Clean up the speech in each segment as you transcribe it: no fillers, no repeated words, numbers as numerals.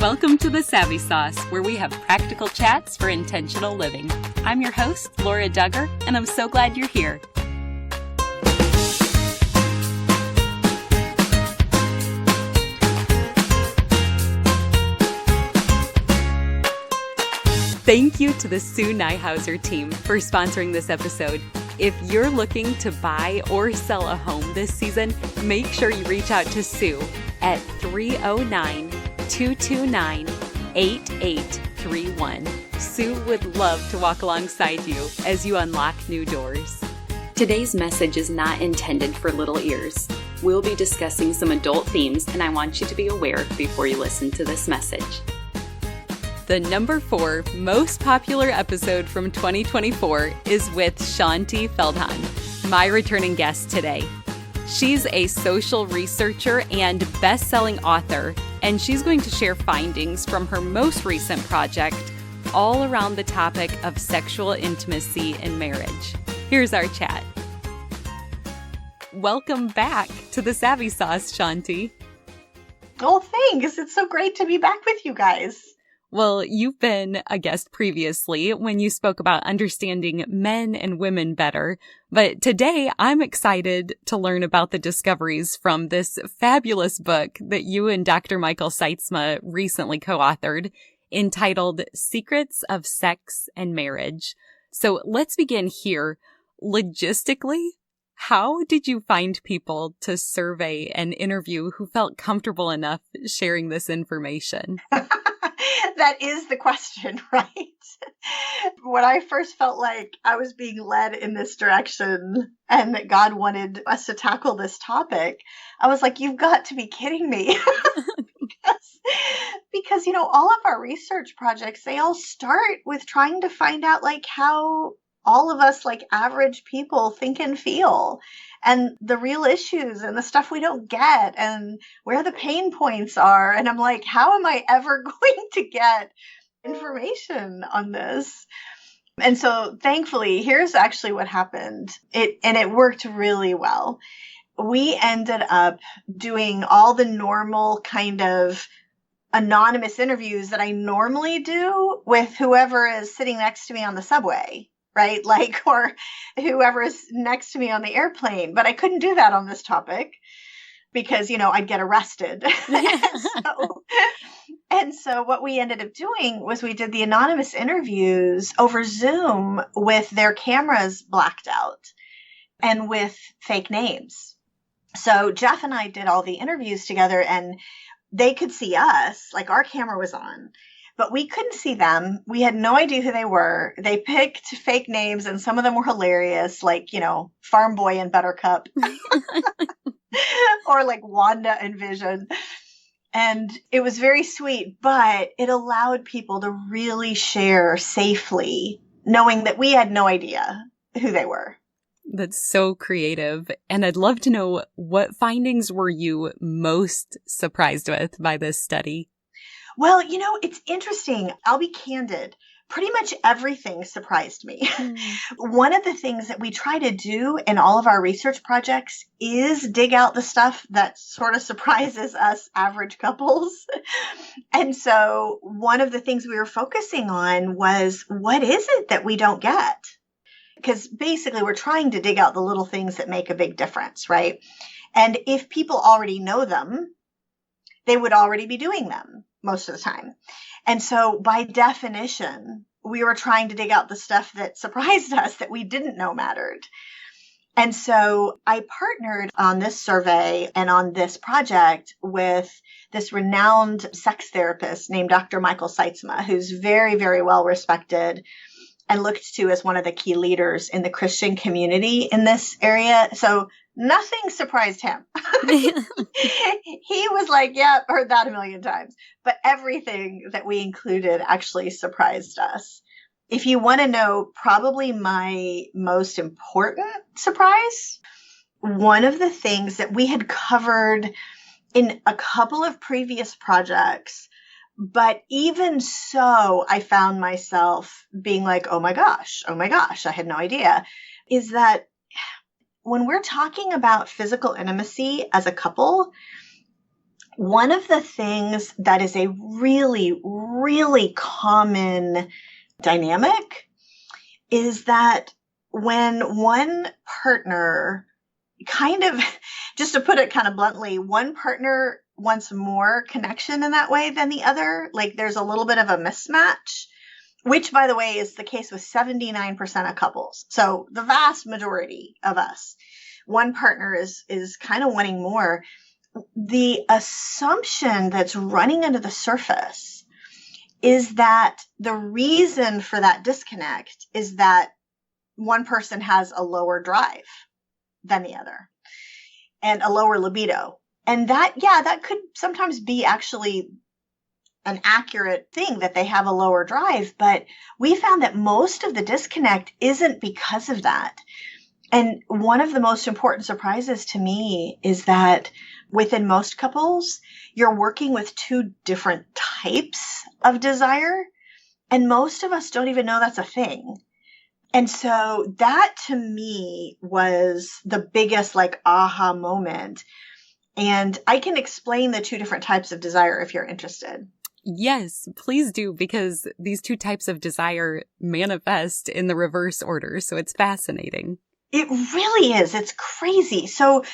Welcome to The Savvy Sauce, where we have practical chats for intentional living. I'm your host, Laura Duggar, and I'm so glad you're here. Thank you to the Sue Nyhauser team for sponsoring this episode. If you're looking to buy or sell a home this season, make sure you reach out to Sue at 309-229-8831. Sue would love to walk alongside you as you unlock new doors. Today's message is not intended for little ears. We'll be discussing some adult themes, and I want you to be aware before you listen to this message. The number 4 most popular episode from 2024 is with Shaunti Feldhahn, my returning guest today. She's a social researcher and best-selling author, and she's going to share findings from her most recent project all around the topic of sexual intimacy in marriage. Here's our chat. Welcome back to The Savvy Sauce, Shaunti. Oh, thanks. It's so great to be back with you guys. Well, you've been a guest previously when you spoke about understanding men and women better, but today I'm excited to learn about the discoveries from this fabulous book that you and Dr. Michael Sytsma recently co-authored, entitled Secrets of Sex and Marriage. So let's begin here. Logistically, how did you find people to survey and interview who felt comfortable enough sharing this information? That is the question, right? When I first felt like I was being led in this direction and that God wanted us to tackle this topic, I was like, you've got to be kidding me. because, all of our research projects, they all start with trying to find out how all of us, average people, think and feel, and the real issues and the stuff we don't get and where the pain points are. And I'm like, how am I ever going to get information on this? And so thankfully, here's actually what happened. It worked really well. We ended up doing all the normal kind of anonymous interviews that I normally do with whoever is sitting next to me on the subway. Right? Or whoever is next to me on the airplane. But I couldn't do that on this topic because, I'd get arrested. and so what we ended up doing was we did the anonymous interviews over Zoom with their cameras blacked out and with fake names. So Jeff and I did all the interviews together and they could see us, our camera was on. But we couldn't see them. We had no idea who they were. They picked fake names, and some of them were hilarious, Farm Boy and Buttercup, or Wanda and Vision. And it was very sweet, but it allowed people to really share safely, knowing that we had no idea who they were. That's so creative. And I'd love to know, what findings were you most surprised with by this study? Well, it's interesting. I'll be candid. Pretty much everything surprised me. One of the things that we try to do in all of our research projects is dig out the stuff that sort of surprises us average couples. And so one of the things we were focusing on was, what is it that we don't get? Because basically we're trying to dig out the little things that make a big difference, right? And if people already know them, they would already be doing them most of the time. And so by definition, we were trying to dig out the stuff that surprised us that we didn't know mattered. And so I partnered on this survey and on this project with this renowned sex therapist named Dr. Michael Sytsma, who's very, very well respected and looked to as one of the key leaders in the Christian community in this area. So nothing surprised him. He was like, yeah, heard that a million times. But everything that we included actually surprised us. If you want to know probably my most important surprise, one of the things that we had covered in a couple of previous projects, but even so, I found myself being like, oh my gosh, I had no idea, is that when we're talking about physical intimacy as a couple, one of the things that is a really, really common dynamic is that when one partner kind of, just to put it kind of bluntly, one partner wants more connection in that way than the other, like there's a little bit of a mismatch, which, by the way, is the case with 79% of couples. So the vast majority of us, one partner is kind of wanting more. The assumption that's running under the surface is that the reason for that disconnect is that one person has a lower drive than the other and a lower libido. And that could sometimes be actually an accurate thing, that they have a lower drive. But we found that most of the disconnect isn't because of that. And one of the most important surprises to me is that within most couples, you're working with two different types of desire. And most of us don't even know that's a thing. And so that to me was the biggest aha moment. And I can explain the two different types of desire if you're interested. Yes, please do, because these two types of desire manifest in the reverse order. So it's fascinating. It really is. It's crazy. So,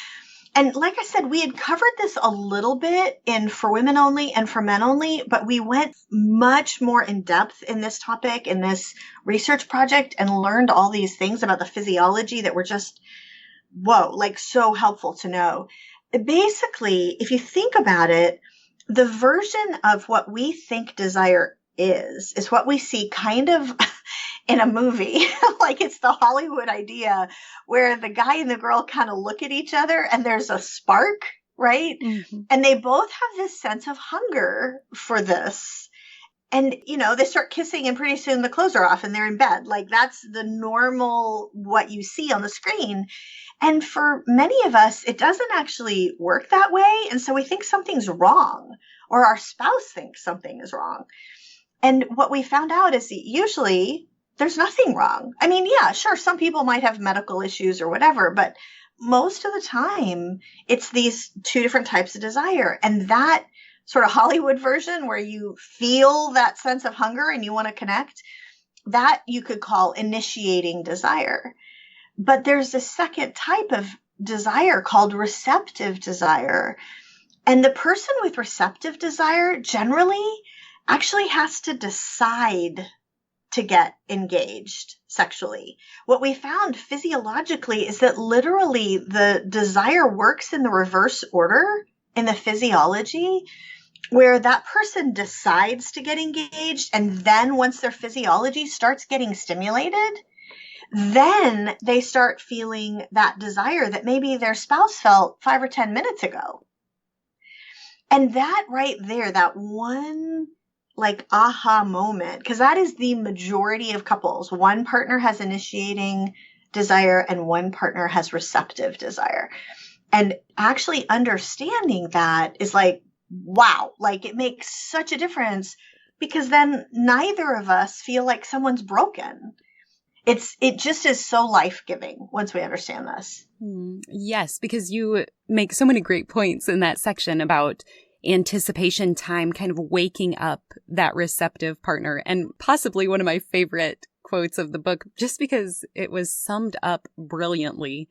and like I said, we had covered this a little bit in For Women Only and For Men Only, but we went much more in depth in this topic in this research project and learned all these things about the physiology that were just, whoa, so helpful to know. Basically, if you think about it, the version of what we think desire is what we see kind of in a movie. It's the Hollywood idea where the guy and the girl kind of look at each other and there's a spark, right? Mm-hmm. And they both have this sense of hunger for this. And, they start kissing and pretty soon the clothes are off and they're in bed. That's the normal, what you see on the screen. And for many of us, it doesn't actually work that way. And so we think something's wrong, or our spouse thinks something is wrong. And what we found out is that usually there's nothing wrong. I mean, yeah, sure, some people might have medical issues or whatever, but most of the time it's these two different types of desire. And that sort of Hollywood version where you feel that sense of hunger and you want to connect, that you could call initiating desire. But there's a second type of desire called receptive desire. And the person with receptive desire generally actually has to decide to get engaged sexually. What we found physiologically is that literally the desire works in the reverse order in the physiology, where that person decides to get engaged, and then once their physiology starts getting stimulated, then they start feeling that desire that maybe their spouse felt 5 or 10 minutes ago. And that right there, that one aha moment, because that is the majority of couples. One partner has initiating desire and one partner has receptive desire. And actually understanding that is wow, it makes such a difference, because then neither of us feel like someone's broken. It just is so life-giving once we understand this. Yes, because you make so many great points in that section about anticipation time, kind of waking up that receptive partner. And possibly one of my favorite quotes of the book, just because it was summed up brilliantly,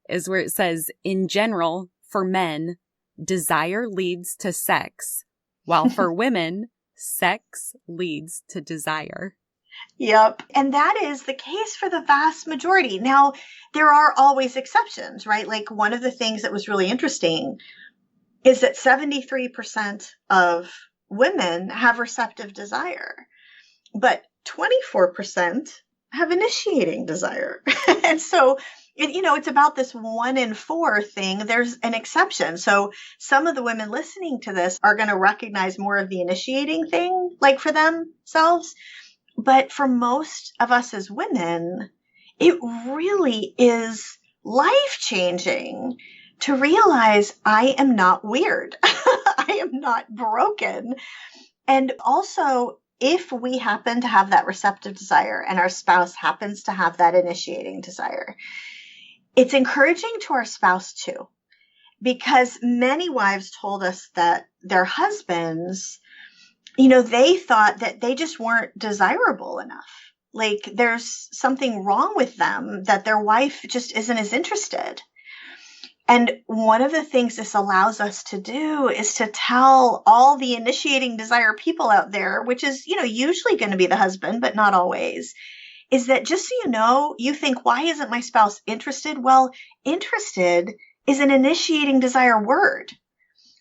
is where it says, in general, for men, desire leads to sex, while for women, sex leads to desire. Yep. And that is the case for the vast majority. Now, there are always exceptions, right? One of the things that was really interesting is that 73% of women have receptive desire, but 24% have initiating desire. And so, it's about this 1 in 4 thing. There's an exception. So some of the women listening to this are going to recognize more of the initiating thing, for themselves. But for most of us as women, it really is life-changing to realize I am not weird. I am not broken. And also, if we happen to have that receptive desire and our spouse happens to have that initiating desire, it's encouraging to our spouse too. because many wives told us that their husbands, they thought that they just weren't desirable enough. Like there's something wrong with them, that their wife just isn't as interested. And one of the things this allows us to do is to tell all the initiating desire people out there, which is, usually going to be the husband, but not always, is that just so you think, why isn't my spouse interested? Well, interested is an initiating desire word.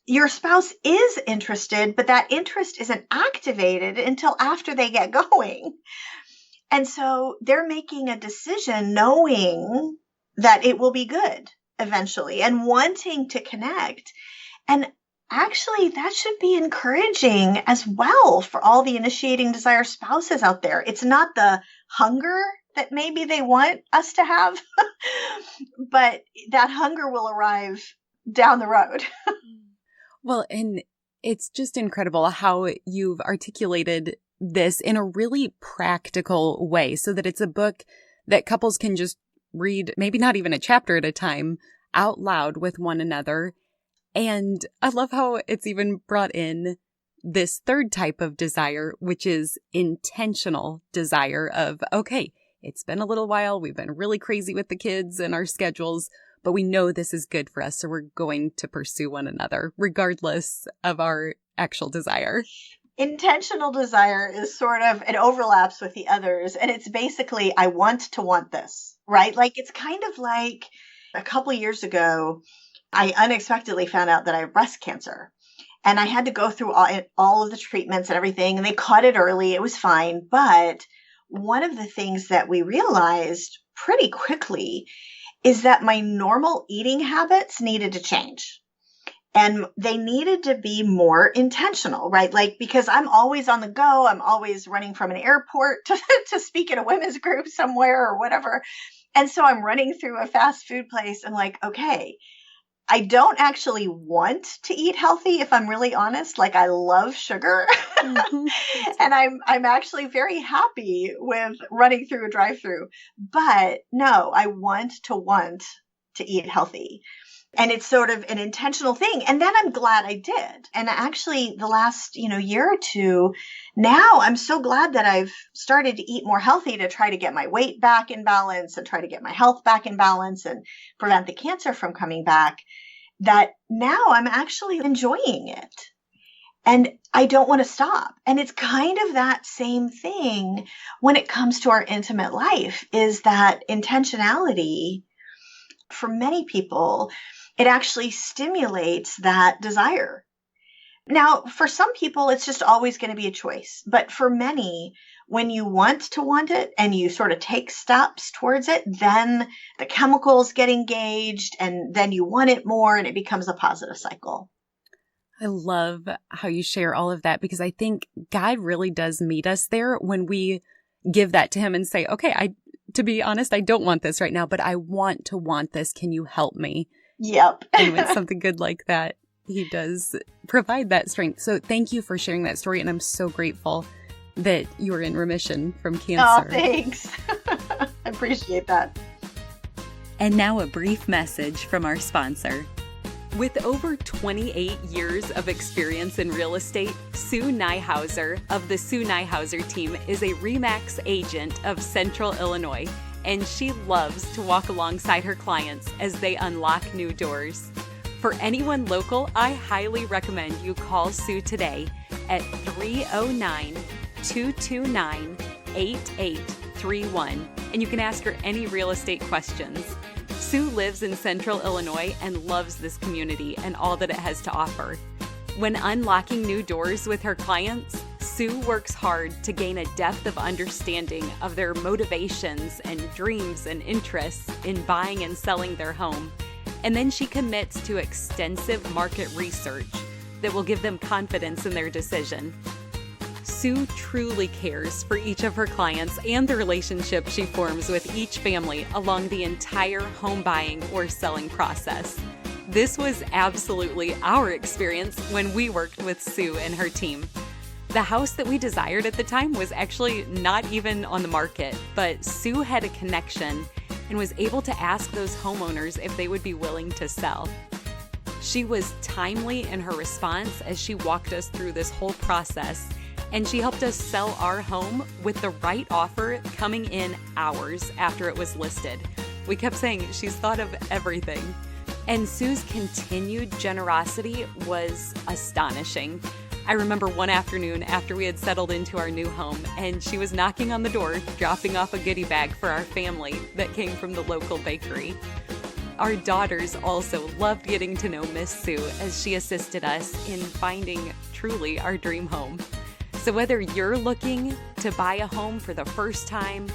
Your spouse is interested, but that interest isn't activated until after they get going. And so they're making a decision knowing that it will be good eventually and wanting to connect. And actually, that should be encouraging as well for all the initiating desire spouses out there. It's not the hunger that maybe they want us to have, but that hunger will arrive down the road. Well, and it's just incredible how you've articulated this in a really practical way so that it's a book that couples can just read, maybe not even a chapter at a time, out loud with one another. And I love how it's even brought in this third type of desire, which is intentional desire of, okay, it's been a little while. We've been really crazy with the kids and our schedules, but we know this is good for us. So we're going to pursue one another regardless of our actual desire. Intentional desire is sort of, it overlaps with the others. And it's basically, I want to want this, right? Like it's kind of like a couple years ago, I unexpectedly found out that I have breast cancer. And I had to go through all of the treatments and everything. And they caught it early. It was fine. But one of the things that we realized pretty quickly is that my normal eating habits needed to change. And they needed to be more intentional, right? Like, because I'm always on the go. I'm always running from an airport to speak at a women's group somewhere or whatever. And so I'm running through a fast food place. I'm like, okay, I don't actually want to eat healthy, if I'm really honest. Like I love sugar. Mm-hmm. And I'm actually very happy with running through a drive-through. But no, I want to eat healthy. And it's sort of an intentional thing. And then I'm glad I did. And actually the last, year or two, now I'm so glad that I've started to eat more healthy to try to get my weight back in balance and try to get my health back in balance and prevent the cancer from coming back, that now I'm actually enjoying it. And I don't want to stop. And it's kind of that same thing when it comes to our intimate life, is that intentionality for many people, it actually stimulates that desire. Now, for some people, it's just always going to be a choice. But for many, when you want to want it and you sort of take steps towards it, then the chemicals get engaged and then you want it more and it becomes a positive cycle. I love how you share all of that, because I think God really does meet us there when we give that to him and say, okay, to be honest, I don't want this right now, but I want to want this. Can you help me? Yep. And when something good like that, he does provide that strength. So thank you for sharing that story. And I'm so grateful that you are in remission from cancer. Oh, thanks. I appreciate that. And now a brief message from our sponsor. With over 28 years of experience in real estate, Sue Nyhauser of the Sue Nyhauser team is a RE/MAX agent of Central Illinois, and she loves to walk alongside her clients as they unlock new doors. For anyone local, I highly recommend you call Sue today at 309-229-8831, and you can ask her any real estate questions. Sue lives in Central Illinois and loves this community and all that it has to offer. When unlocking new doors with her clients, Sue works hard to gain a depth of understanding of their motivations and dreams and interests in buying and selling their home. And then she commits to extensive market research that will give them confidence in their decision. Sue truly cares for each of her clients and the relationship she forms with each family along the entire home buying or selling process. This was absolutely our experience when we worked with Sue and her team. The house that we desired at the time was actually not even on the market, but Sue had a connection and was able to ask those homeowners if they would be willing to sell. She was timely in her response as she walked us through this whole process, and she helped us sell our home with the right offer coming in hours after it was listed. We kept saying she's thought of everything. And Sue's continued generosity was astonishing. I remember one afternoon after we had settled into our new home, and she was knocking on the door, dropping off a goodie bag for our family that came from the local bakery. Our daughters also loved getting to know Miss Sue as she assisted us in finding truly our dream home. So whether you're looking to buy a home for the first time,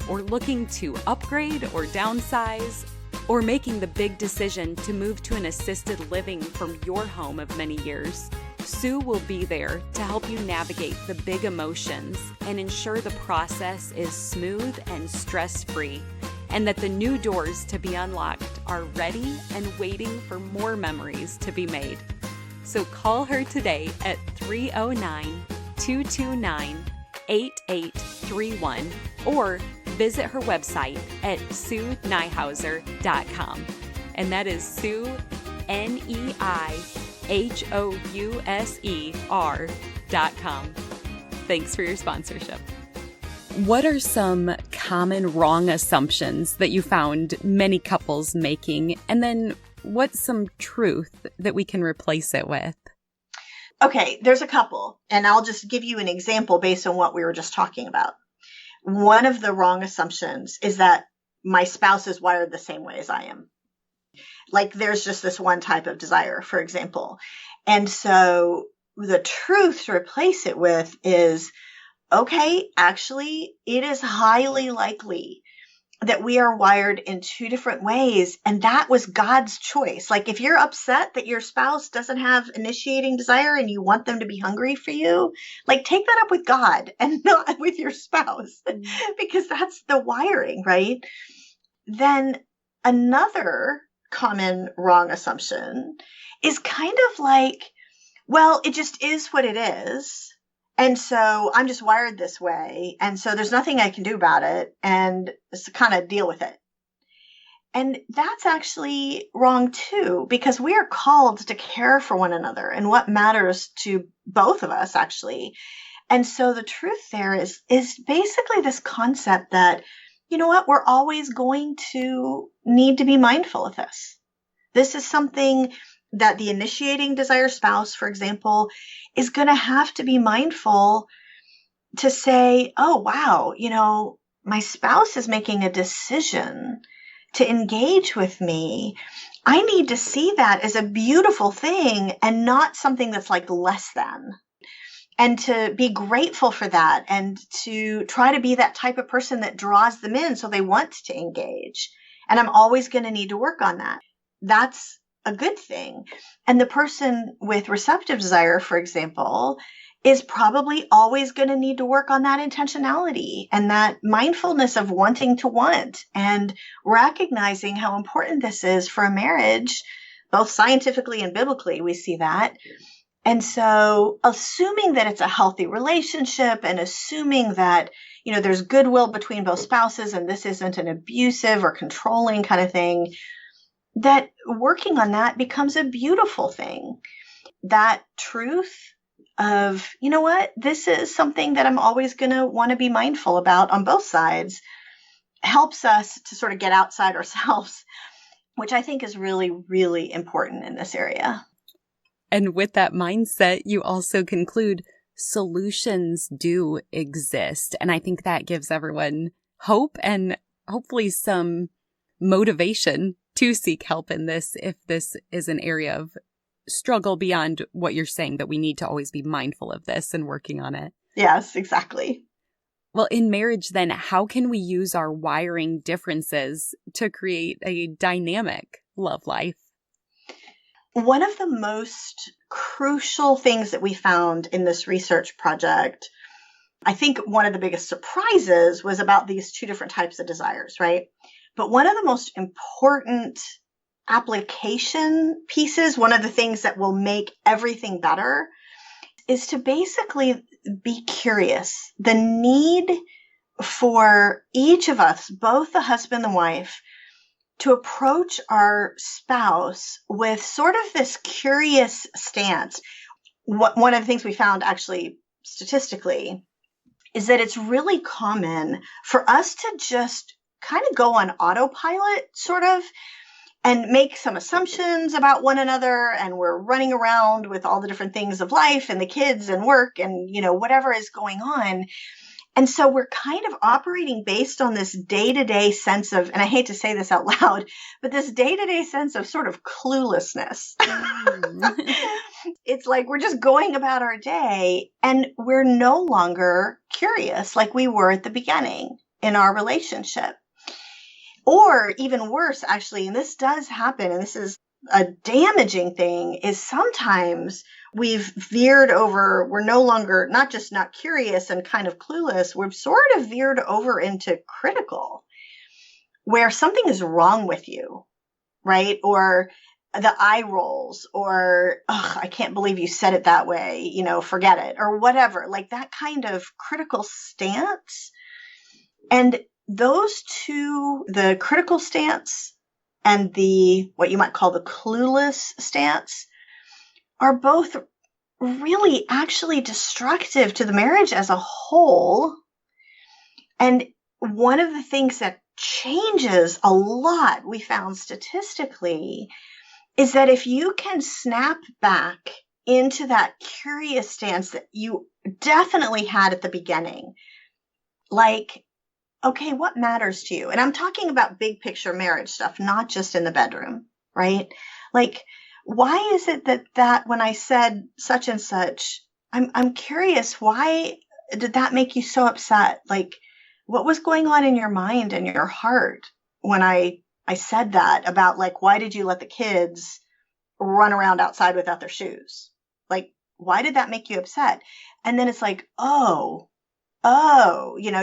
or looking to upgrade or downsize, or making the big decision to move to an assisted living from your home of many years, Sue will be there to help you navigate the big emotions and ensure the process is smooth and stress-free, and that the new doors to be unlocked are ready and waiting for more memories to be made. So call her today at 309-229-8831 or visit her website at SueNyhauser.com. And that is Sue, NEIHOUSER.com. Thanks for your sponsorship. What are some common wrong assumptions that you found many couples making? And then what's some truth that we can replace it with? Okay, there's a couple, and I'll just give you an example based on what we were just talking about. One of the wrong assumptions is that my spouse is wired the same way as I am. Like there's just this one type of desire, for example. And so the truth to replace it with is, okay, actually, it is highly likely that we are wired in two different ways. And that was God's choice. Like if you're upset that your spouse doesn't have initiating desire and you want them to be hungry for you, like take that up with God and not with your spouse, because that's the wiring, right? Then another common wrong assumption is kind of like, well, it just is what it is. And so I'm just wired this way. And so there's nothing I can do about it. And just kind of deal with it. And that's actually wrong too, because we are called to care for one another and what matters to both of us, actually. And so the truth there is basically this concept that, you know what, we're always going to need to be mindful of this. This is something that the initiating desire spouse, for example, is going to have to be mindful to say, oh, wow, you know, my spouse is making a decision to engage with me. I need to see that as a beautiful thing and not something that's like less than. And to be grateful for that and to try to be that type of person that draws them in so they want to engage. And I'm always going to need to work on that. That's a good thing. And the person with receptive desire, for example, is probably always going to need to work on that intentionality and that mindfulness of wanting to want and recognizing how important this is for a marriage, both scientifically and biblically, we see that. And so assuming that it's a healthy relationship and assuming that, you know, there's goodwill between both spouses and this isn't an abusive or controlling kind of thing, that working on that becomes a beautiful thing. That truth of, you know what, this is something that I'm always going to want to be mindful about on both sides helps us to sort of get outside ourselves, which I think is really, really important in this area. And with that mindset, you also conclude solutions do exist. And I think that gives everyone hope and hopefully some motivation to seek help in this if this is an area of struggle beyond what you're saying, that we need to always be mindful of this and working on it. Yes, exactly. Well, in marriage, then, how can we use our wiring differences to create a dynamic love life? One of the most crucial things that we found in this research project, I think one of the biggest surprises was about these two different types of desires, right? But one of the most important application pieces, one of the things that will make everything better, is to basically be curious. The need for each of us, both the husband and the wife, to approach our spouse with sort of this curious stance. One of the things we found actually statistically is that it's really common for us to just kind of go on autopilot, sort of, and make some assumptions about one another. And we're running around with all the different things of life and the kids and work and, whatever is going on. And so we're kind of operating based on this day-to-day sense of, and I hate to say this out loud, but this day-to-day sense of sort of cluelessness. It's like we're just going about our day and we're no longer curious like we were at the beginning in our relationship. Or even worse, actually, and this does happen, and this is a damaging thing, is sometimes we've veered over, we're no longer not just not curious and kind of clueless, we've sort of veered over into critical, where something is wrong with you, right? Or the eye rolls, or, I can't believe you said it that way, forget it, or whatever, like that kind of critical stance. And those two, the critical stance and the, what you might call the clueless stance, are both really actually destructive to the marriage as a whole. And one of the things that changes a lot, we found statistically, is that if you can snap back into that curious stance that you definitely had at the beginning, like, okay, what matters to you? And I'm talking about big picture marriage stuff, not just in the bedroom, right? Like, why is it that when I said such and such, I'm curious, why did that make you so upset? Like, what was going on in your mind and your heart when I said that about, like, why did you let the kids run around outside without their shoes? Like, why did that make you upset? And then it's like,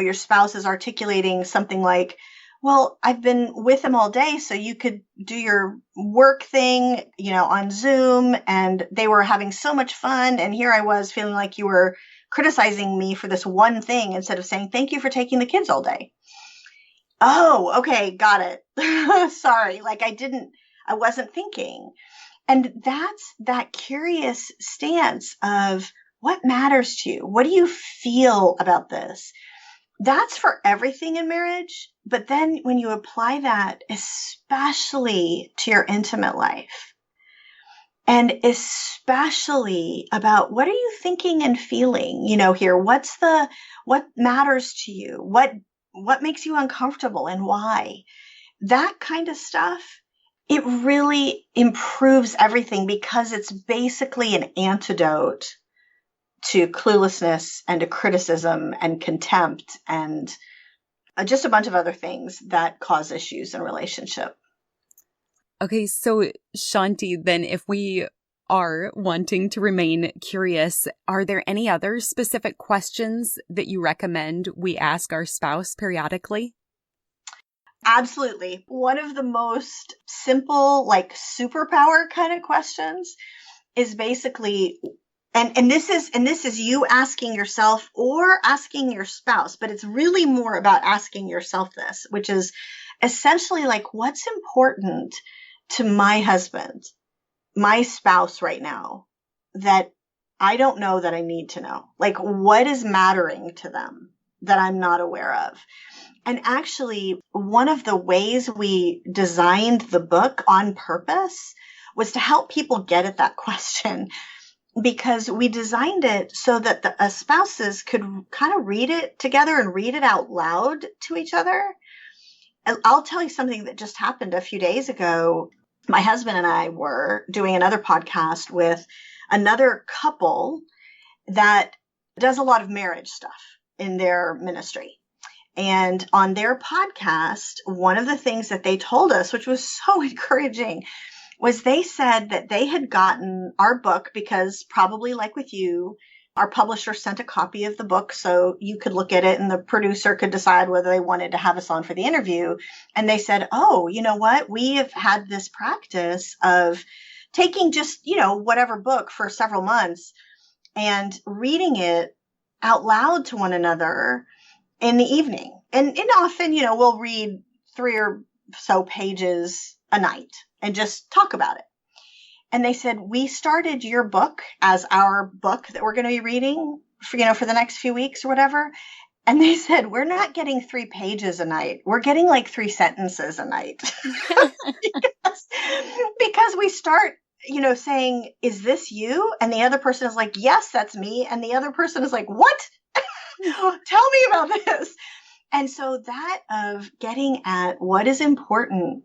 your spouse is articulating something like, well, I've been with them all day, so you could do your work thing, on Zoom, and they were having so much fun. And here I was feeling like you were criticizing me for this one thing instead of saying, thank you for taking the kids all day. Oh, okay. Got it. Sorry. Like I wasn't thinking. And that's that curious stance of what matters to you? What do you feel about this? That's for everything in marriage. But then when you apply that, especially to your intimate life, and especially about what are you thinking and feeling, here, what matters to you? What makes you uncomfortable and why? That kind of stuff, it really improves everything because it's basically an antidote to cluelessness and to criticism and contempt and just a bunch of other things that cause issues in relationship. Okay, so Shaunti, then if we are wanting to remain curious, are there any other specific questions that you recommend we ask our spouse periodically? Absolutely. One of the most simple, like superpower kind of questions is basically, and this is you asking yourself or asking your spouse, but it's really more about asking yourself this, which is essentially like, what's important to my husband, my spouse right now that I don't know that I need to know? Like, what is mattering to them that I'm not aware of? And actually, one of the ways we designed the book on purpose was to help people get at that question, because we designed it so that the spouses could kind of read it together and read it out loud to each other. And I'll tell you something that just happened a few days ago. My husband and I were doing another podcast with another couple that does a lot of marriage stuff in their ministry. And on their podcast, one of the things that they told us, which was so encouraging, was they said that they had gotten our book because, probably like with you, our publisher sent a copy of the book so you could look at it and the producer could decide whether they wanted to have us on for the interview. And they said, oh, you know what? We have had this practice of taking just, whatever book for several months and reading it out loud to one another in the evening. And often, we'll read 3 or so pages a night and just talk about it. And they said, we started your book as our book that we're going to be reading for the next few weeks or whatever. And they said, we're not getting 3 pages a night. We're getting like 3 sentences a night. because we start, saying, is this you? And the other person is like, yes, that's me. And the other person is like, what? Tell me about this. And so that of getting at what is important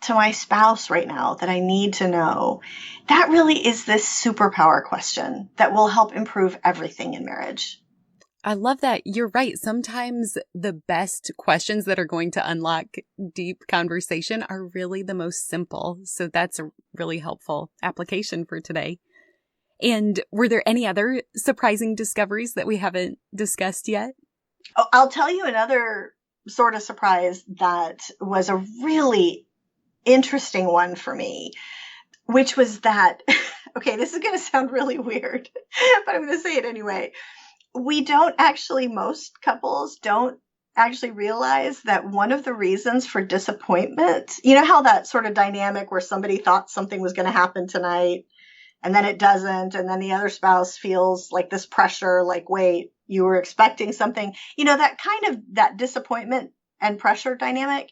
to my spouse right now that I need to know, that really is this superpower question that will help improve everything in marriage. I love that. You're right. Sometimes the best questions that are going to unlock deep conversation are really the most simple. So that's a really helpful application for today. And were there any other surprising discoveries that we haven't discussed yet? Oh, I'll tell you another sort of surprise that was a really interesting one for me, which was that, okay, this is going to sound really weird, but I'm going to say it anyway. Most couples don't actually realize that one of the reasons for disappointment, how that sort of dynamic where somebody thought something was going to happen tonight and then it doesn't, and then the other spouse feels like this pressure, like, wait, you were expecting something, that kind of that disappointment and pressure dynamic.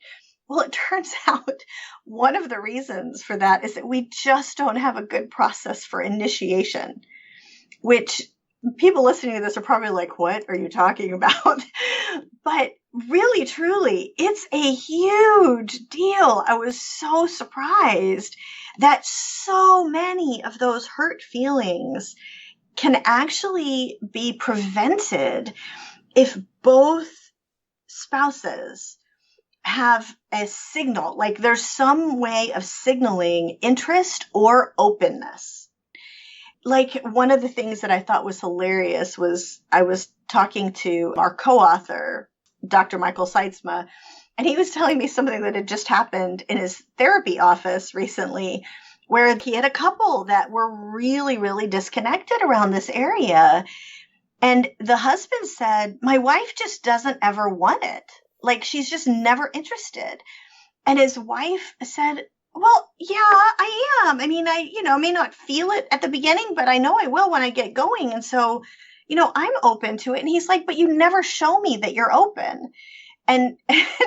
Well, it turns out one of the reasons for that is that we just don't have a good process for initiation, which people listening to this are probably like, what are you talking about? But really, truly, it's a huge deal. I was so surprised that so many of those hurt feelings can actually be prevented if both spouses have a signal, like there's some way of signaling interest or openness. Like one of the things that I thought was hilarious was I was talking to our co-author, Dr. Michael Seitzma, and he was telling me something that had just happened in his therapy office recently, where he had a couple that were really, really disconnected around this area. And the husband said, my wife just doesn't ever want it. Like she's just never interested. And his wife said, well, yeah, I am. I mean, I may not feel it at the beginning, but I know I will when I get going. And so, I'm open to it. And he's like, but you never show me that you're open. And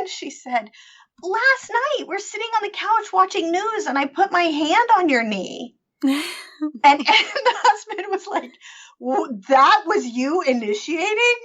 she said, last night we're sitting on the couch watching news and I put my hand on your knee. and the husband was like, that was you initiating?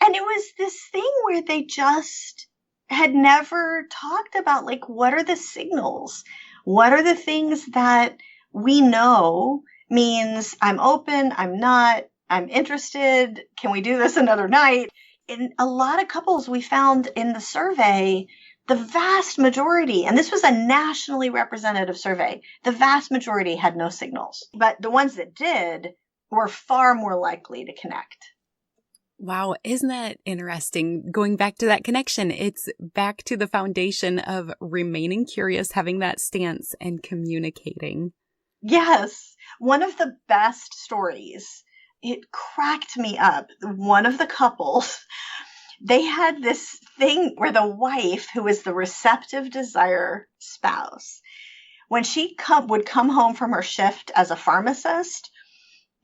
And it was this thing where they just had never talked about, like, what are the signals? What are the things that we know means I'm open, I'm not, I'm interested, can we do this another night? In a lot of couples we found in the survey, the vast majority, and this was a nationally representative survey, the vast majority had no signals. But the ones that did were far more likely to connect. Wow, isn't that interesting? Going back to that connection, it's back to the foundation of remaining curious, having that stance, and communicating. Yes. One of the best stories, it cracked me up. One of the couples, they had this thing where the wife, who was the receptive desire spouse, when she would come home from her shift as a pharmacist,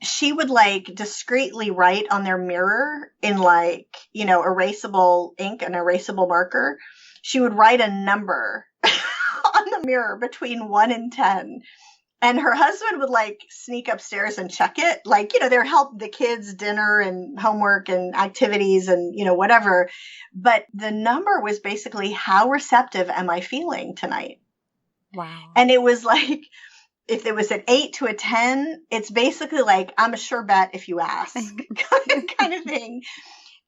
she would discreetly write on their mirror in erasable ink, an erasable marker. She would write a number on the mirror between 1 and 10. And her husband would sneak upstairs and check it. They're helping the kids dinner and homework and activities and, whatever. But the number was basically, how receptive am I feeling tonight? Wow. And it was if it was an 8 to a 10, it's basically I'm a sure bet if you ask kind of thing.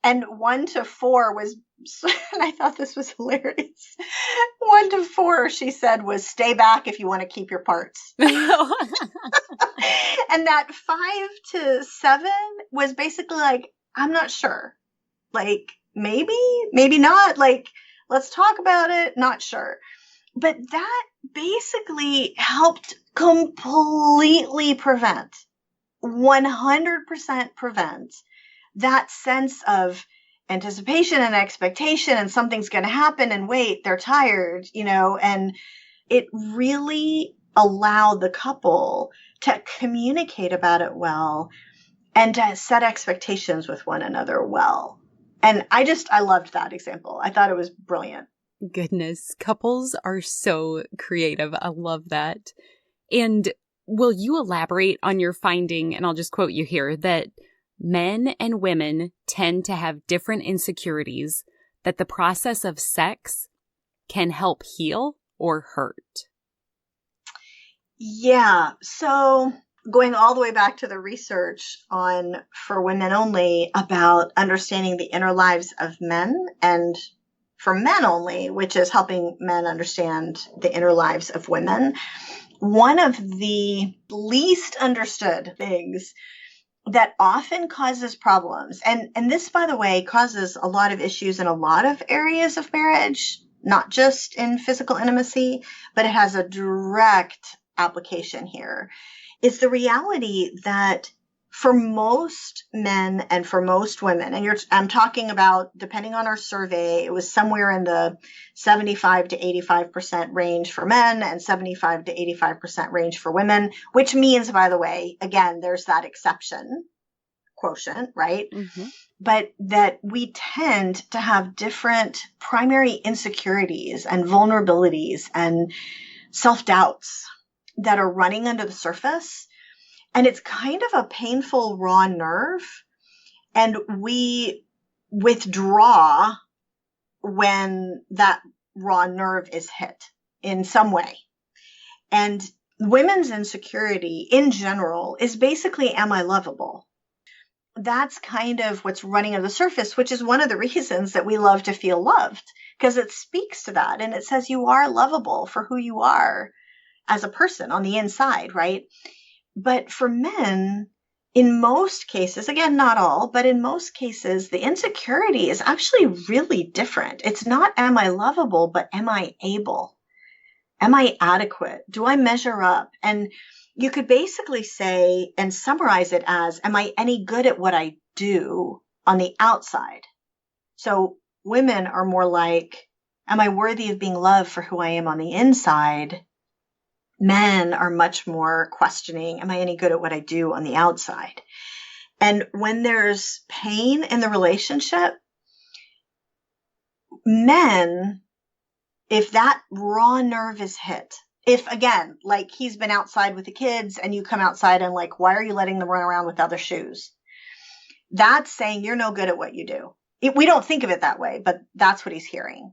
And 1 to 4 was, and I thought this was hilarious. 1 to 4, she said, was stay back if you want to keep your parts. And that 5 to 7 was basically I'm not sure. Maybe not. Let's talk about it. Not sure. But that basically helped completely prevent, 100% prevent that sense of anticipation and expectation and something's going to happen and wait, they're tired, and it really allowed the couple to communicate about it well and to set expectations with one another well. And I loved that example. I thought it was brilliant. Goodness, couples are so creative. I love that. And will you elaborate on your finding, and I'll just quote you here, that men and women tend to have different insecurities, that the process of sex can help heal or hurt? Yeah. So going all the way back to the research on For Women Only about understanding the inner lives of men, and For Men Only, which is helping men understand the inner lives of women, one of the least understood things that often causes problems, and this, by the way, causes a lot of issues in a lot of areas of marriage, not just in physical intimacy, but it has a direct application here, is the reality that for most men and for most women, and I'm talking about, depending on our survey, it was somewhere in the 75 to 85% range for men and 75 to 85% range for women, which means, by the way, again, there's that exception quotient, right? Mm-hmm. But that we tend to have different primary insecurities and vulnerabilities and self-doubts that are running under the surface. And it's kind of a painful raw nerve. And we withdraw when that raw nerve is hit in some way. And women's insecurity in general is basically, am I lovable? That's kind of what's running under the surface, which is one of the reasons that we love to feel loved, because it speaks to that. And it says you are lovable for who you are as a person on the inside, right? But for men, in most cases, again, not all, but in most cases, the insecurity is actually really different. It's not, am I lovable, but am I able? Am I adequate? Do I measure up? And you could basically say and summarize it as, am I any good at what I do on the outside? So women are more like, am I worthy of being loved for who I am on the inside? Men are much more questioning, am I any good at what I do on the outside? And when there's pain in the relationship, men, if that raw nerve is hit, if again, like he's been outside with the kids and you come outside and like, why are you letting them run around with other shoes? That's saying you're no good at what you do. We don't think of it that way, but that's what he's hearing.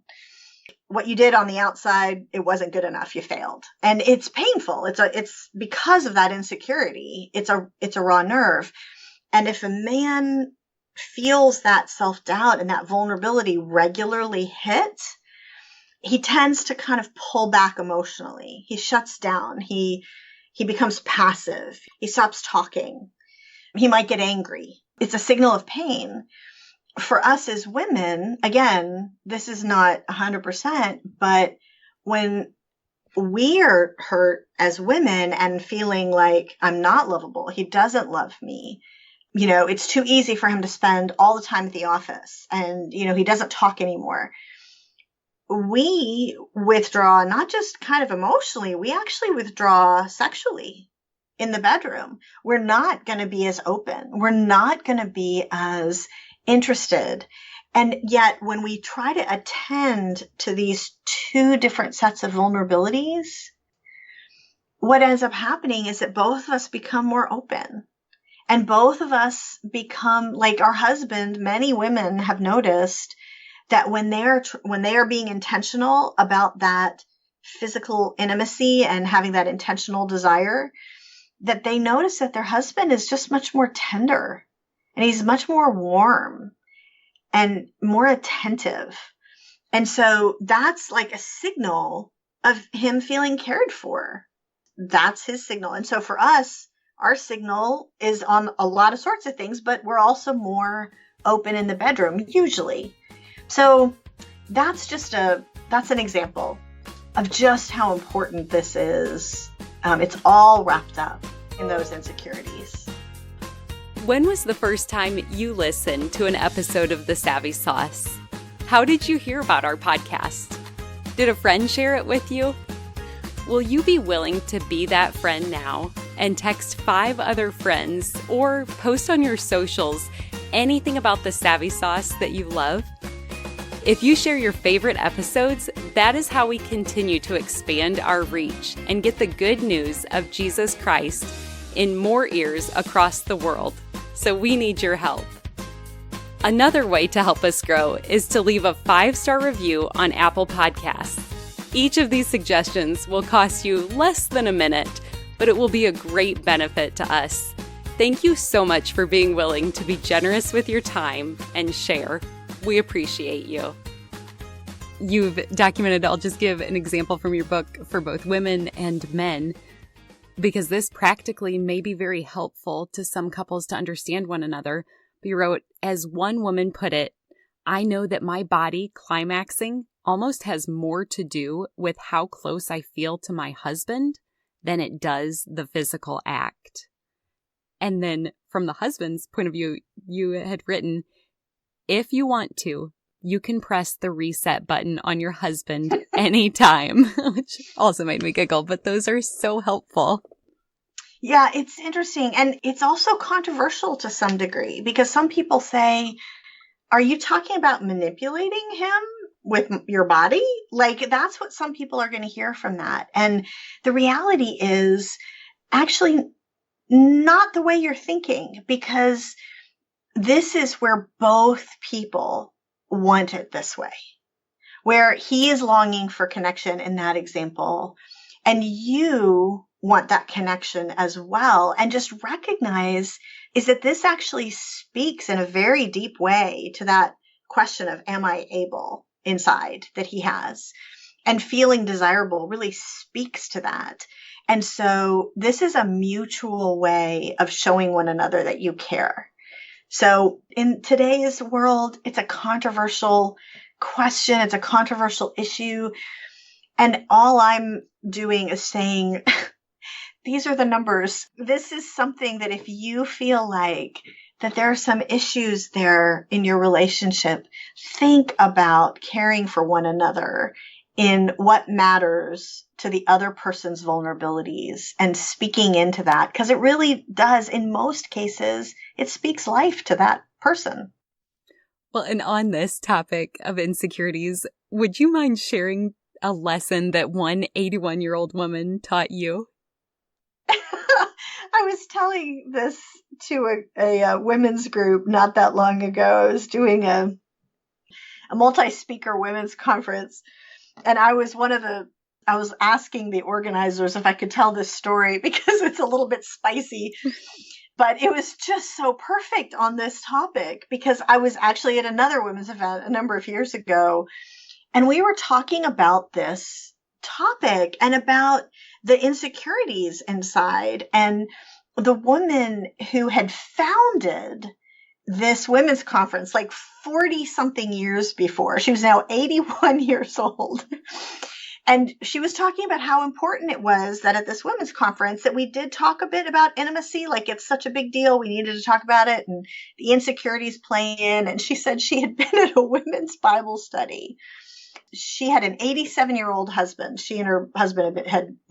What you did on the outside, it wasn't good enough. You failed. And it's painful. It's because of that insecurity. It's a raw nerve. And if a man feels that self-doubt and that vulnerability regularly hit, he tends to kind of pull back emotionally. He shuts down. He becomes passive. He stops talking. He might get angry. It's a signal of pain. For us as women, again, this is not 100%, but when we are hurt as women and feeling like I'm not lovable, he doesn't love me, it's too easy for him to spend all the time at the office and, he doesn't talk anymore. We withdraw not just kind of emotionally, we actually withdraw sexually in the bedroom. We're not going to be as open. We're not going to be as interested. And yet when we try to attend to these two different sets of vulnerabilities, what ends up happening is that both of us become more open. And both of us become like our husband. Many women have noticed that when they are being intentional about that physical intimacy and having that intentional desire, that they notice that their husband is just much more tender. And he's much more warm and more attentive. And so that's like a signal of him feeling cared for. That's his signal. And so for us, our signal is on a lot of sorts of things, but we're also more open in the bedroom, usually. So that's an example of just how important this is. It's all wrapped up in those insecurities. When was the first time you listened to an episode of The Savvy Sauce? How did you hear about our podcast? Did a friend share it with you? Will you be willing to be that friend now and text 5 other friends or post on your socials anything about The Savvy Sauce that you love? If you share your favorite episodes, that is how we continue to expand our reach and get the good news of Jesus Christ in more ears across the world. So we need your help. Another way to help us grow is to leave a 5-star review on Apple Podcasts. Each of these suggestions will cost you less than a minute, but it will be a great benefit to us. Thank you so much for being willing to be generous with your time and share. We appreciate you. You've documented, I'll just give an example from your book for both women and men, because this practically may be very helpful to some couples to understand one another. But you wrote, as one woman put it, I know that my body climaxing almost has more to do with how close I feel to my husband than it does the physical act. And then from the husband's point of view, you had written, if you want to, you can press the reset button on your husband anytime, which also made me giggle, but those are so helpful. Yeah, it's interesting. And it's also controversial to some degree because some people say, are you talking about manipulating him with your body? Like, that's what some people are going to hear from that. And the reality is actually not the way you're thinking, because this is where both people want it this way, where he is longing for connection in that example, and you want that connection as well. And just recognize is that this actually speaks in a very deep way to that question of, am I able inside that he has? And feeling desirable really speaks to that. And so this is a mutual way of showing one another that you care. So in today's world, it's a controversial question. It's a controversial issue. And all I'm doing is saying, these are the numbers. This is something that if you feel like that there are some issues there in your relationship, think about caring for one another in what matters to the other person's vulnerabilities and speaking into that, because it really does, in most cases, it speaks life to that person. Well, and on this topic of insecurities, would you mind sharing a lesson that one 81-year-old woman taught you? I was telling this to a women's group not that long ago. I was doing a multi-speaker women's conference, and I was asking the organizers if I could tell this story because it's a little bit spicy, but it was just so perfect on this topic because I was actually at another women's event a number of years ago, and we were talking about this topic and about the insecurities inside. And the woman who had founded this women's conference like 40 something years before, she was now 81 years old. And she was talking about how important it was that at this women's conference that we did talk a bit about intimacy, like it's such a big deal. We needed to talk about it and the insecurities playing in. And she said she had been at a women's Bible study. She had an 87-year-old husband. She and her husband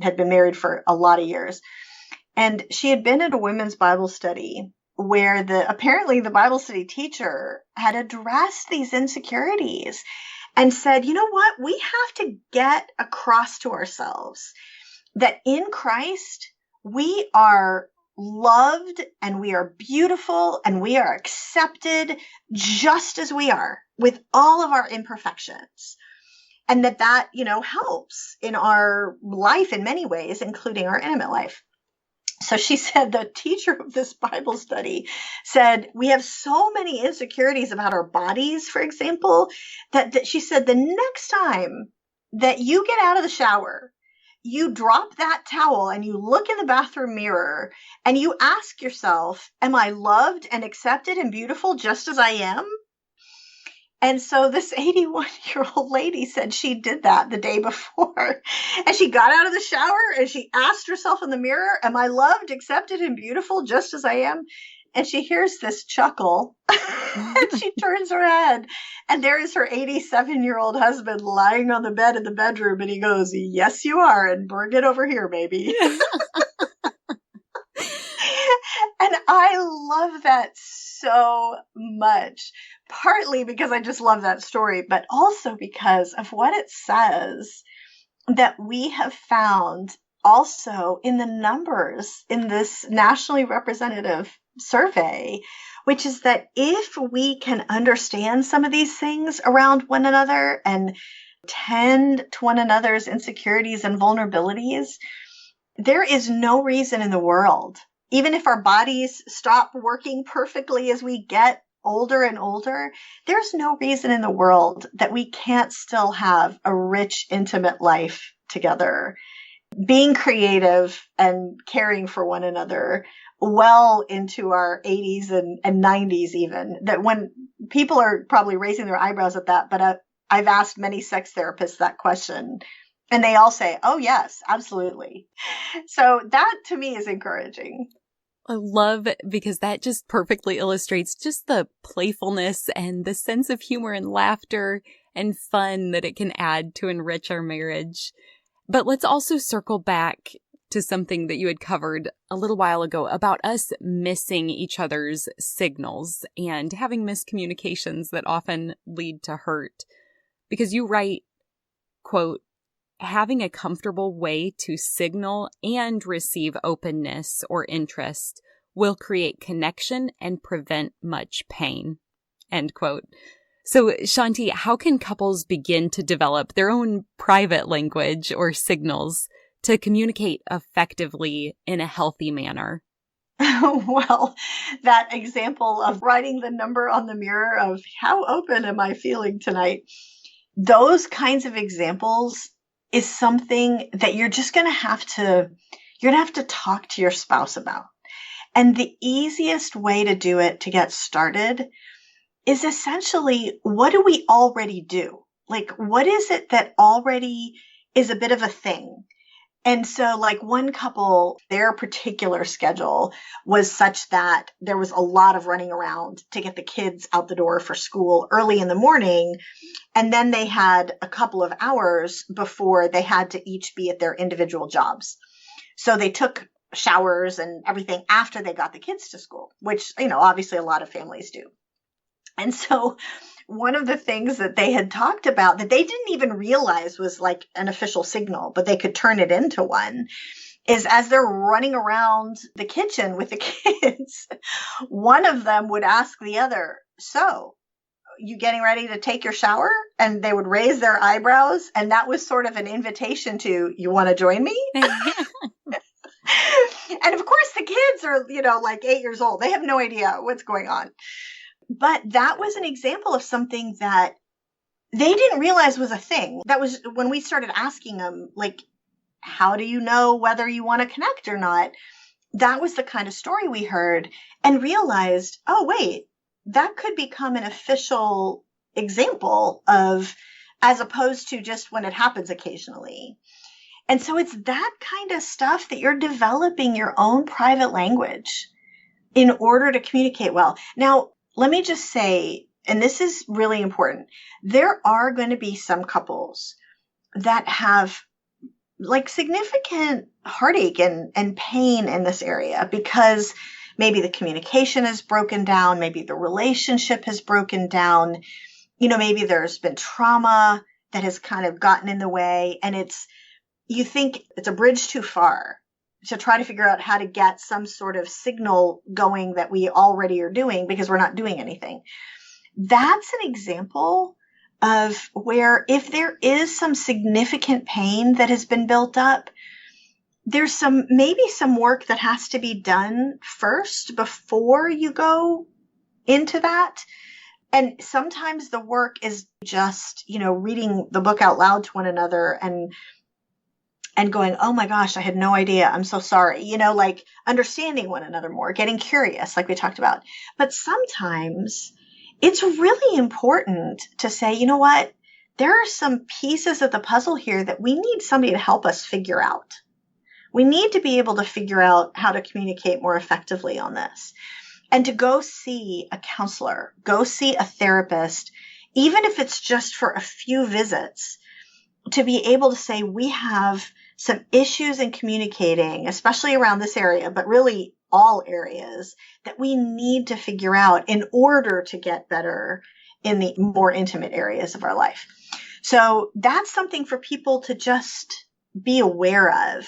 had been married for a lot of years. And she had been at a women's Bible study where apparently the Bible study teacher had addressed these insecurities and said, you know what? We have to get across to ourselves that in Christ, we are loved and we are beautiful and we are accepted just as we are with all of our imperfections. And that helps in our life in many ways, including our intimate life. So she said the teacher of this Bible study said, we have so many insecurities about our bodies, for example, that she said the next time that you get out of the shower, you drop that towel and you look in the bathroom mirror and you ask yourself, am I loved and accepted and beautiful just as I am? And so this 81-year-old lady said she did that the day before. And she got out of the shower and she asked herself in the mirror, am I loved, accepted, and beautiful just as I am? and she hears this chuckle and she turns her head and there is her 87-year-old husband lying on the bed in the bedroom, and he goes, "Yes, you are, and bring it over here, baby." And I love that so much, partly because I just love that story, but also because of what it says that we have found also in the numbers in this nationally representative survey, which is that if we can understand some of these things around one another and tend to one another's insecurities and vulnerabilities, there is no reason in the world, even if our bodies stop working perfectly as we get older and older, there's no reason in the world that we can't still have a rich, intimate life together, being creative and caring for one another well into our 80s and 90s even. That when people are probably raising their eyebrows at that, but I've asked many sex therapists that question, and they all say, "Oh, yes, absolutely." So that to me is encouraging. I love, because that just perfectly illustrates just the playfulness and the sense of humor and laughter and fun that it can add to enrich our marriage. But let's also circle back to something that you had covered a little while ago about us missing each other's signals and having miscommunications that often lead to hurt. Because you write, quote, "Having a comfortable way to signal and receive openness or interest will create connection and prevent much pain," end quote. So, Shaunti, how can couples begin to develop their own private language or signals to communicate effectively in a healthy manner? Well, that example of writing the number on the mirror of how open am I feeling tonight, those kinds of examples is something that you're going to have to talk to your spouse about. And the easiest way to do it, to get started, is essentially, what do we already do? Like, what is it that already is a bit of a thing? And so, like, one couple, their particular schedule was such that there was a lot of running around to get the kids out the door for school early in the morning. And then they had a couple of hours before they had to each be at their individual jobs. So they took showers and everything after they got the kids to school, which, obviously a lot of families do. And so one of the things that they had talked about that they didn't even realize was like an official signal, but they could turn it into one, is as they're running around the kitchen with the kids, one of them would ask the other, "So, you getting ready to take your shower?" And they would raise their eyebrows. And that was sort of an invitation to, "You want to join me?" And of course the kids are, like 8 years old. They have no idea what's going on. But that was an example of something that they didn't realize was a thing. That was when we started asking them, like, how do you know whether you want to connect or not? That was the kind of story we heard and realized, oh, wait, that could become an official example of, as opposed to just when it happens occasionally. And so it's that kind of stuff that you're developing your own private language in order to communicate well. Now, let me just say, and this is really important, there are going to be some couples that have like significant heartache and pain in this area because maybe the communication is broken down, maybe the relationship has broken down, maybe there's been trauma that has kind of gotten in the way, and you think it's a bridge too far to try to figure out how to get some sort of signal going that we already are doing because we're not doing anything. That's an example of where if there is some significant pain that has been built up, there's maybe some work that has to be done first before you go into that. And sometimes the work is just, reading the book out loud to one another and going, "Oh my gosh, I had no idea. I'm so sorry." Like understanding one another more, getting curious, like we talked about. But sometimes it's really important to say, you know what? There are some pieces of the puzzle here that we need somebody to help us figure out. We need to be able to figure out how to communicate more effectively on this. and to go see a counselor, go see a therapist, even if it's just for a few visits, to be able to say, we have some issues in communicating, especially around this area, but really all areas that we need to figure out in order to get better in the more intimate areas of our life. So that's something for people to just be aware of,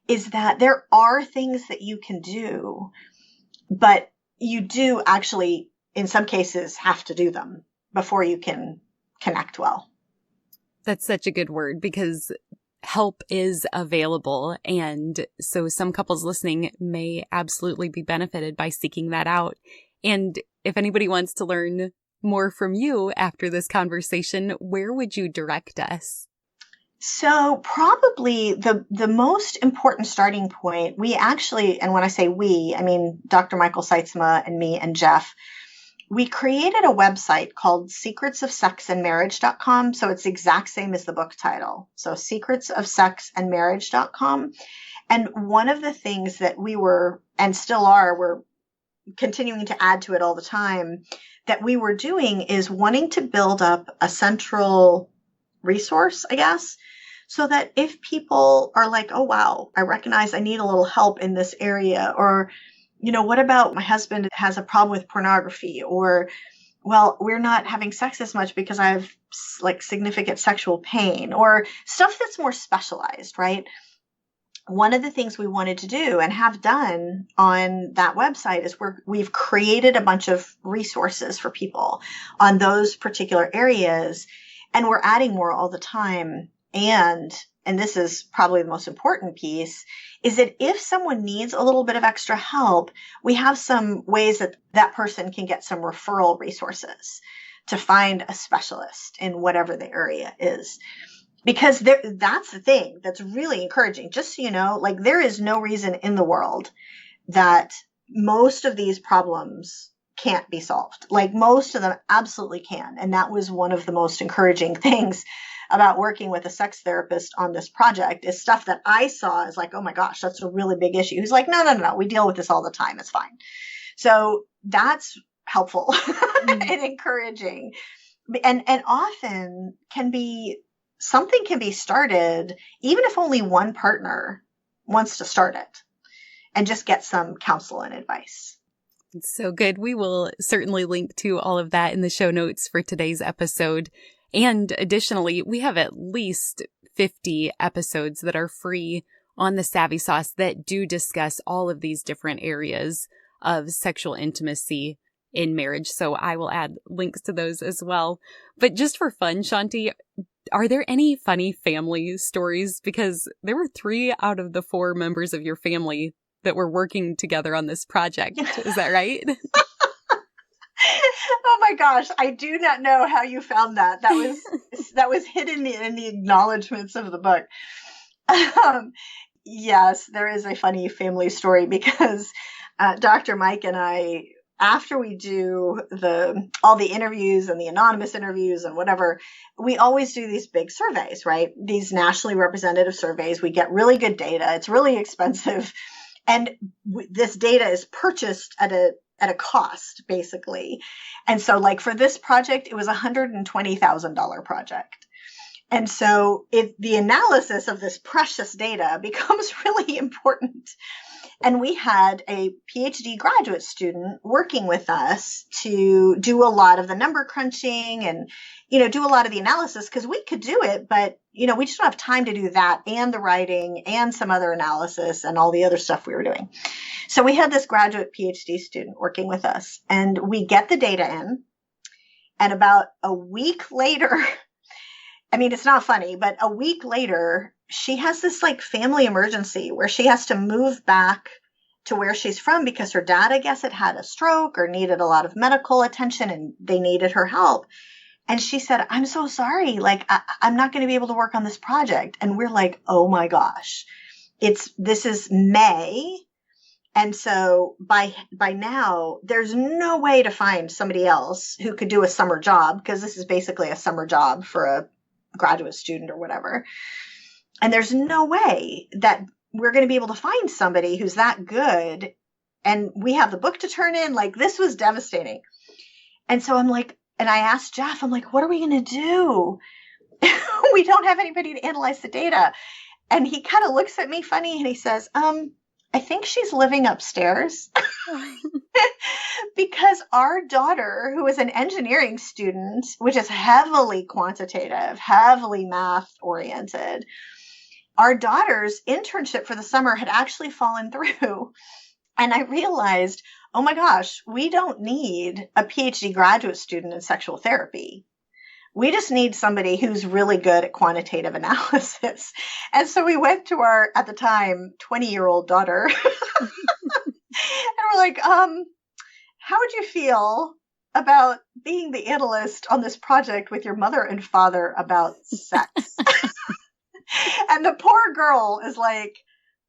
is that there are things that you can do, but you do actually, in some cases, have to do them before you can connect well. That's such a good word, because help is available. And so some couples listening may absolutely be benefited by seeking that out. And if anybody wants to learn more from you after this conversation, where would you direct us? So probably the most important starting point, we actually, and when I say we, I mean Dr. Michael Seitzma and me and Jeff, we created a website called secretsofsexandmarriage.com. So it's the exact same as the book title. So secretsofsexandmarriage.com. And one of the things that we were, and still are, we're continuing to add to it all the time, that we were doing is wanting to build up a central resource, I guess, so that if people are like, oh, wow, I recognize I need a little help in this area, or, what about my husband has a problem with pornography, or, well, we're not having sex as much because I have like significant sexual pain, or stuff that's more specialized, right? One of the things we wanted to do and have done on that website is we've created a bunch of resources for people on those particular areas, and we're adding more all the time. And this is probably the most important piece, is that if someone needs a little bit of extra help, we have some ways that that person can get some referral resources to find a specialist in whatever the area is. Because that's the thing that's really encouraging. Just so you know, like, there is no reason in the world that most of these problems can't be solved. Like, most of them absolutely can. And that was one of the most encouraging things about working with a sex therapist on this project, is stuff that I saw as like, oh my gosh, that's a really big issue. He's like, no, we deal with this all the time. It's fine. So that's helpful and encouraging. And often something can be started, even if only one partner wants to start it, and just get some counsel and advice. It's so good. We will certainly link to all of that in the show notes for today's episode. And additionally, we have at least 50 episodes that are free on the Savvy Sauce that do discuss all of these different areas of sexual intimacy in marriage. So I will add links to those as well. But just for fun, Shaunti, are there any funny family stories? Because there were 3 out of the 4 members of your family that were working together on this project. Is that right? Oh my gosh, I do not know how you found that. That was hidden in the acknowledgments of the book. Yes, there is a funny family story, because Dr. Mike and I, after we do all the interviews and the anonymous interviews and whatever, we always do these big surveys, right? These nationally representative surveys. We get really good data. It's really expensive. And this data is purchased at a cost, basically. And so, like, for this project, it was a $120,000 project. And so the analysis of this precious data becomes really important. And we had a PhD graduate student working with us to do a lot of the number crunching and, do a lot of the analysis, because we could do it, but, we just don't have time to do that and the writing and some other analysis and all the other stuff we were doing. So we had this graduate PhD student working with us, and we get the data in, and about a week later, I mean, it's not funny, but a week later, she has this like family emergency where she has to move back to where she's from because her dad, I guess, had a stroke or needed a lot of medical attention, and they needed her help. And she said, I'm so sorry. Like, I'm not going to be able to work on this project. And we're like, oh my gosh, this is May. And so by now, there's no way to find somebody else who could do a summer job, because this is basically a summer job for a graduate student or whatever. And there's no way that we're going to be able to find somebody who's that good And we have the book to turn in. Like, this was devastating. And so I'm like, and I asked Jeff, I'm like, what are we going to do? We don't have anybody to analyze the data. And he kind of looks at me funny and he says, I think she's living upstairs. Because our daughter, who is an engineering student, which is heavily quantitative, heavily math oriented, our daughter's internship for the summer had actually fallen through. And I realized, oh my gosh, we don't need a PhD graduate student in sexual therapy. We just need somebody who's really good at quantitative analysis. And so we went to our, at the time, 20-year-old daughter. And we're like, how would you feel about being the analyst on this project with your mother and father about sex? And the poor girl is like,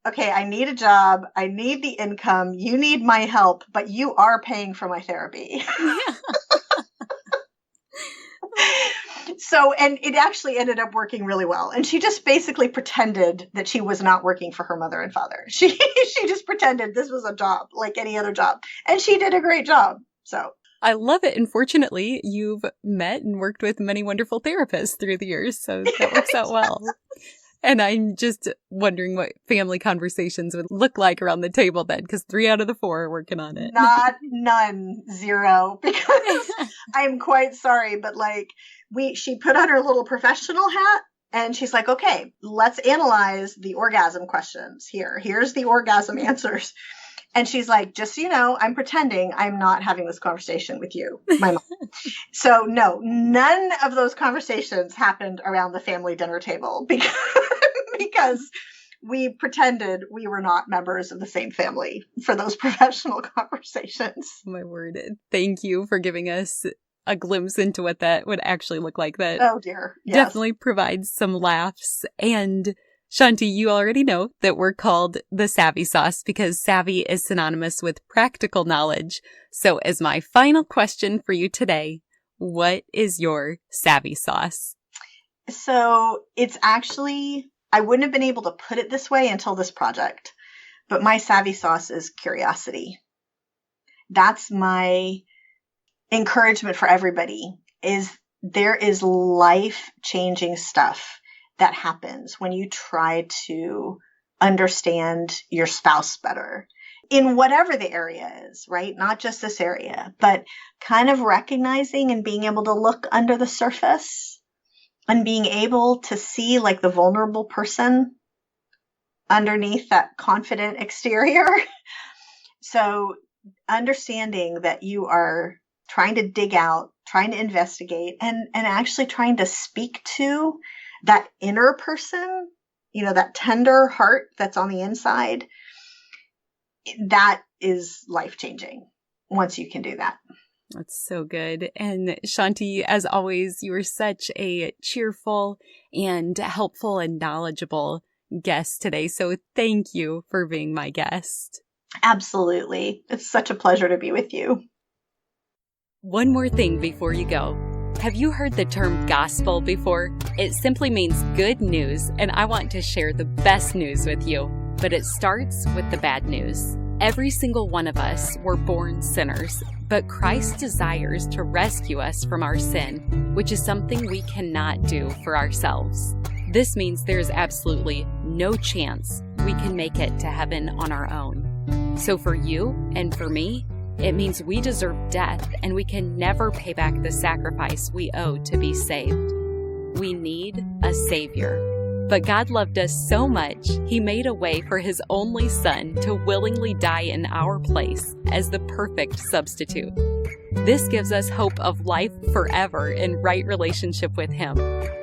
okay, I need a job. I need the income. You need my help, but you are paying for my therapy. So, and it actually ended up working really well. And she just basically pretended that she was not working for her mother and father. She just pretended this was a job like any other job. And she did a great job. So I love it. And fortunately, you've met and worked with many wonderful therapists through the years. So that works out well. And I'm just wondering what family conversations would look like around the table then, because 3 out of the 4 are working on it. None, 0, because I'm quite sorry, but like she put on her little professional hat and she's like, okay, let's analyze the orgasm questions here. Here's the orgasm answers. And she's like, just so you know, I'm pretending I'm not having this conversation with you, my mom. So no, none of those conversations happened around the family dinner table because we pretended we were not members of the same family for those professional conversations. My word. Thank you for giving us a glimpse into what that would actually look like. That oh dear, yes. Definitely provides some laughs. And Shaunti, you already know that we're called the Savvy Sauce because savvy is synonymous with practical knowledge. So as my final question for you today, what is your Savvy Sauce? So it's actually, I wouldn't have been able to put it this way until this project, but my Savvy Sauce is curiosity. That's my encouragement for everybody, is there is life-changing stuff that happens when you try to understand your spouse better in whatever the area is, right? Not just this area, but kind of recognizing and being able to look under the surface and being able to see like the vulnerable person underneath that confident exterior. So understanding that you are trying to dig out, trying to investigate, and actually trying to speak to that inner person, you know, that tender heart that's on the inside, that is life-changing once you can do that. That's so good. And Shaunti, as always, you are such a cheerful and helpful and knowledgeable guest today. So thank you for being my guest. Absolutely. It's such a pleasure to be with you. One more thing before you go. Have you heard the term gospel before? It simply means good news, and I want to share the best news with you. But it starts with the bad news. Every single one of us were born sinners, but Christ desires to rescue us from our sin, which is something we cannot do for ourselves. This means there is absolutely no chance we can make it to heaven on our own. So for you and for me, it means we deserve death and we can never pay back the sacrifice we owe to be saved. We need a Savior. But God loved us so much, He made a way for His only Son to willingly die in our place as the perfect substitute. This gives us hope of life forever in right relationship with Him.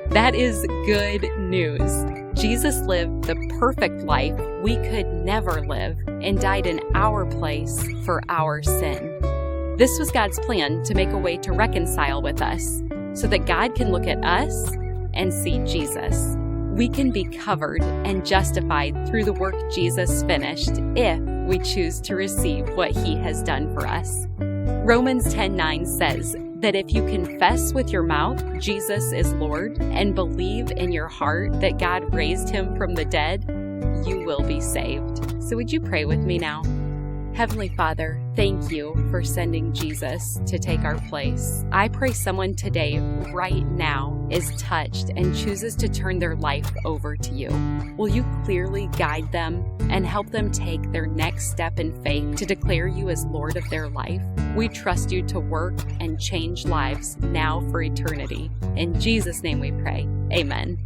That is good news. Jesus lived the perfect life we could never live and died in our place for our sin. This was God's plan to make a way to reconcile with us so that God can look at us and see Jesus. We can be covered and justified through the work Jesus finished if we choose to receive what He has done for us. Romans 10:9 says that if you confess with your mouth Jesus is Lord and believe in your heart that God raised Him from the dead, you will be saved. So would you pray with me now? Heavenly Father, thank you for sending Jesus to take our place. I pray someone today, right now, is touched and chooses to turn their life over to you. Will you clearly guide them and help them take their next step in faith to declare you as Lord of their life? We trust you to work and change lives now for eternity. In Jesus' name we pray. Amen.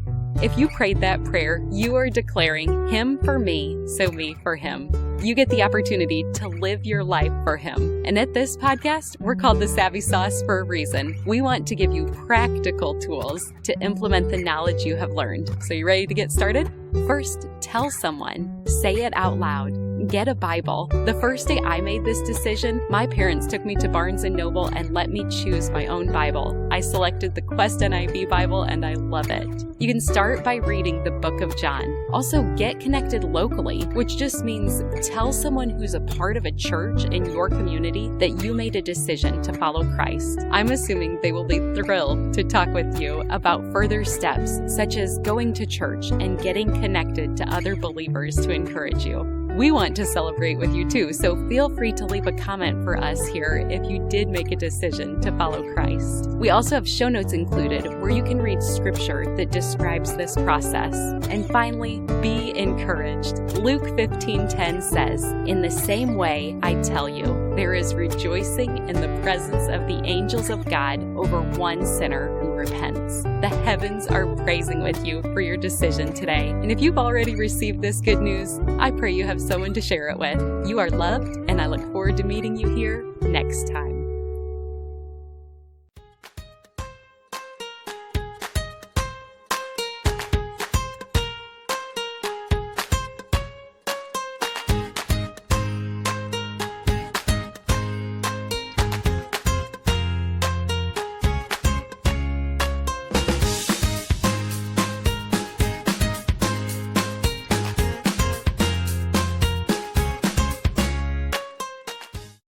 If you prayed that prayer, you are declaring Him for me, so me for Him. You get the opportunity to live your life for Him. And at this podcast, we're called The Savvy Sauce for a reason. We want to give you practical tools to implement the knowledge you have learned. So you ready to get started? First, tell someone. Say it out loud. Get a Bible. The first day I made this decision, my parents took me to Barnes & Noble and let me choose my own Bible. I selected the Quest NIV Bible and I love it. You can start by reading the book of John. Also, get connected locally, which just means tell someone who's a part of a church in your community that you made a decision to follow Christ. I'm assuming they will be thrilled to talk with you about further steps, such as going to church and getting connected to other believers to encourage you. We want to celebrate with you too, so feel free to leave a comment for us here if you did make a decision to follow Christ. We also have show notes included where you can read scripture that describes this process. And finally, be encouraged. Luke 15:10 says, "In the same way, I tell you, there is rejoicing in the presence of the angels of God over one sinner who repents." The heavens are praising with you for your decision today. And if you've already received this good news, I pray you have someone to share it with. You are loved, and I look forward to meeting you here next time.